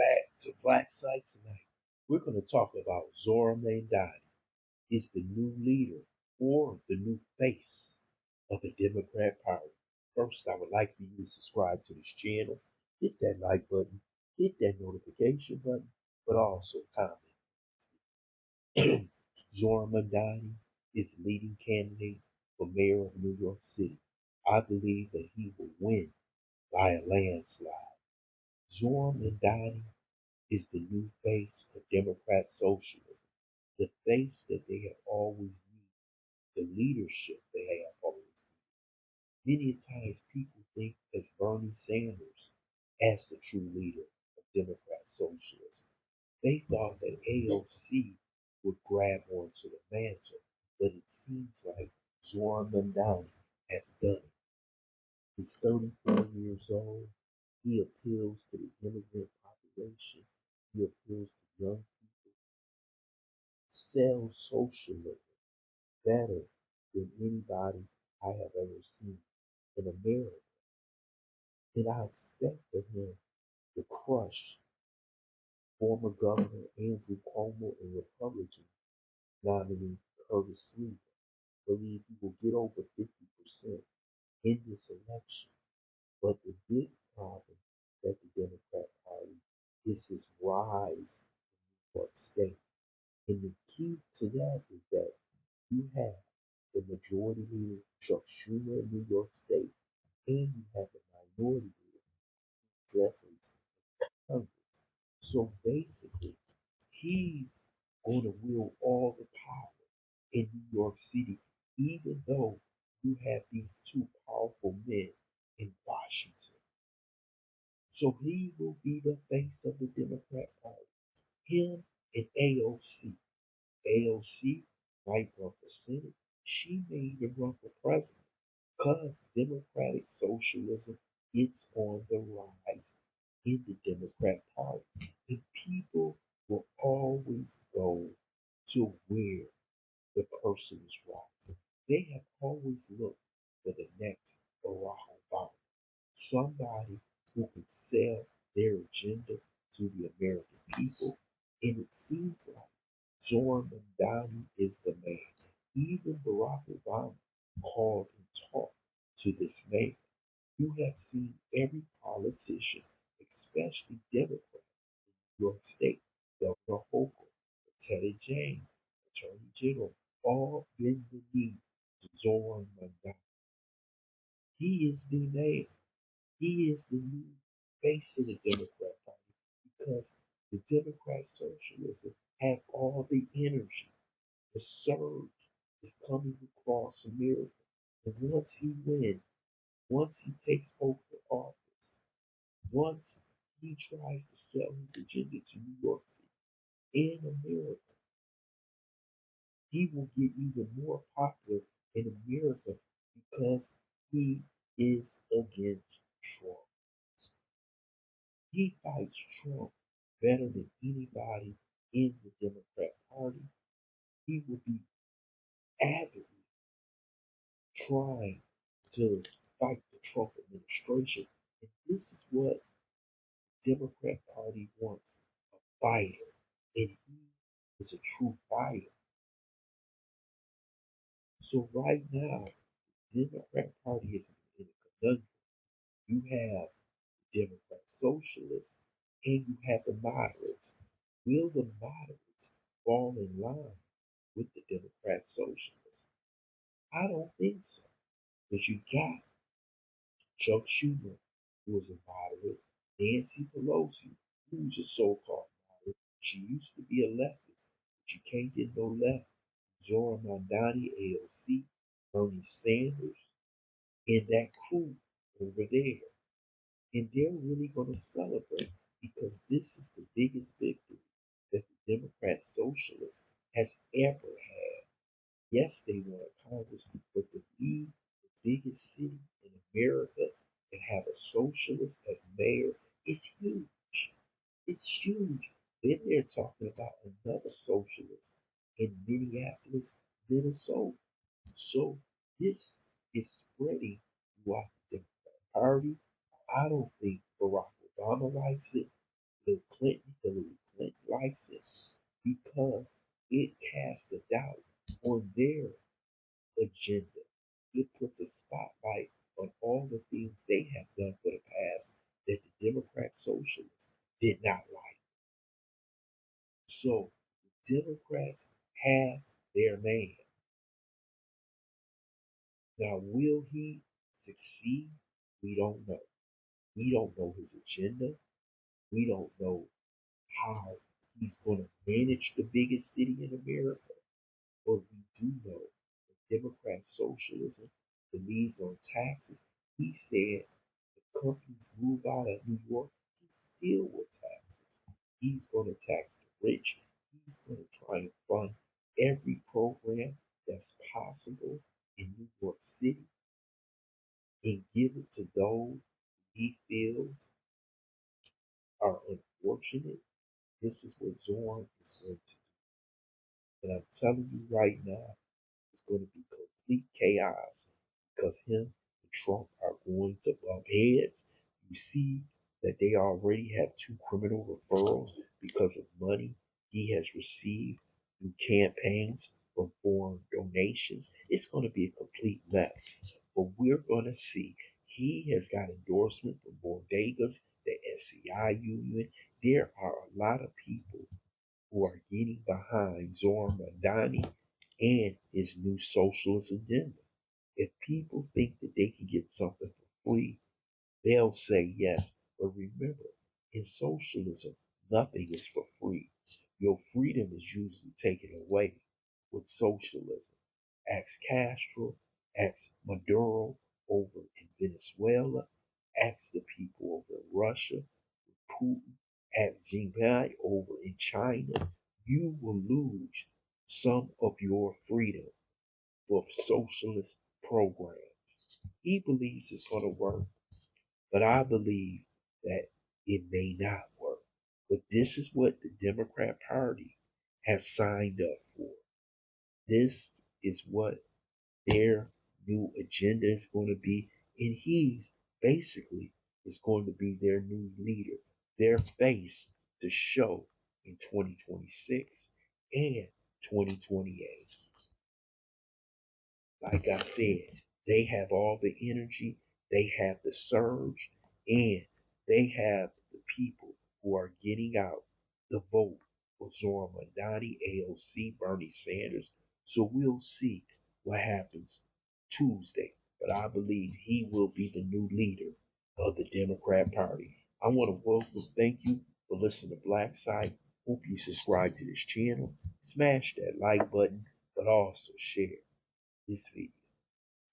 back to Black Site tonight. We're going to talk about Zorhan Mamdani. Is the new leader or the new face of the Democrat Party. First, I would like for you to subscribe to this channel, hit that like button, hit that notification button, but also comment. Zorhan Mamdani is the leading candidate for mayor of New York City. I believe that he will win by a landslide. Zorhan Mamdani is the new face of Democrat socialism, the face that they have always needed, the leadership they have always needed. Many times people think as Bernie Sanders as the true leader of Democrat socialism. They thought that AOC would grab onto the mantle, but it seems like Zorhan Mamdani has done it. He's 34 years old. He appeals to the immigrant population. He appeals to young people. Sells socialism better than anybody I have ever seen in America. And I expect for him to crush former Governor Andrew Cuomo and Republican nominee Curtis Sliwa. I believe he will get over 50% in this election. But the big problem that the Democrat Party is his rise in New York State. And the key to that is that you have the majority leader, Chuck Schumer in New York State, and you have the minority leader, Jeffries, in Congress. So basically, he's going to wield all the power in New York City, even though you have these two powerful men in Washington. So he will be the face of the Democrat Party. Him and AOC. AOC might run for Senate. She may even run for president because democratic socialism is on the rise in the Democrat Party. And people will always go to where the person is rising. They have always looked for the next Barack Obama, somebody who can sell their agenda to the American people. And it seems like Zorhan Mamdani is the man. Even Barack Obama called and talked to this man. You have seen every politician, especially Democrat, in New York State, Governor Hochul, Teddy James, Attorney General, all bend the knee to Zorhan Mamdani. He is the man. He is the new face of the Democrat Party because the Democrat socialists have all the energy. The surge is coming across America. And once he wins, once he takes over office, once he tries to sell his agenda to New York City and America, he will get even more popular in America because he is against Trump. He fights Trump better than anybody in the Democrat Party. He will be avidly trying to fight the Trump administration. And this is what the Democrat Party wants, a fighter. And he is a true fighter. So right now, the Democrat Party is in a conundrum. You have the Democrat Socialists and you have the moderates. Will the moderates fall in line with the Democrat Socialists? I don't think so. Because you got Chuck Schumer, who is a moderate, Nancy Pelosi, who's a so-called moderate. She used to be a leftist, but you can't get no left. Zorhan Mamdani, AOC, Bernie Sanders, and that crew over there. And they're really going to celebrate because this is the biggest victory that the Democrat Socialist has ever had. Yes, they won Congress, but to lead the biggest city in America and have a socialist as mayor is huge. It's huge. Then they're talking about another socialist in Minneapolis, Minnesota. So this is spreading throughout the Democratic Party. I don't think Barack Obama likes it. Hillary Clinton likes it because it casts a doubt on their agenda. It puts a spotlight on all the things they have done for the past that the Democrat socialists did not like. So the Democrats have their man. Now, will he succeed? We don't know. We don't know his agenda. We don't know how he's going to manage the biggest city in America. But we do know that Democrat socialism believes on taxes. He said the companies move out of New York, he still will taxes. He's going to tax the rich. He's going to try and fund every program that's possible in New York City and give it to those he feels are unfortunate. This is what Zorn is going to do. And I'm telling you right now, it's going to be complete chaos because him and Trump are going to bump heads. You see that they already have two criminal referrals because of money he has received through campaigns from foreign donations. It's going to be a complete mess. But we're going to see. He has got endorsement from Bodegas, the SCI union. There are a lot of people who are getting behind Zorhan Mamdani and his new socialist agenda. If people think that they can get something for free, they'll say yes. But remember, in socialism, nothing is for free. Your freedom is usually taken away with socialism. Ask Castro, ask Maduro over in Venezuela, ask the people over in Russia, Putin, ask Jinping over in China. You will lose some of your freedom for socialist programs. He believes it's going to work, but I believe that it may not work. But this is what the Democrat Party has signed up for. This is what their new agenda is going to be, and he's basically is going to be their new leader, their face to show in 2026 and 2028. Like I said, they have all the energy, they have the surge, and they have the people who are getting out the vote for Zorhan Mamdani, AOC, Bernie Sanders. So we'll see what happens Tuesday. But I believe he will be the new leader of the Democrat Party. I want to welcome, thank you for listening to Black Site. Hope you subscribe to this channel. Smash that like button, but also share this video.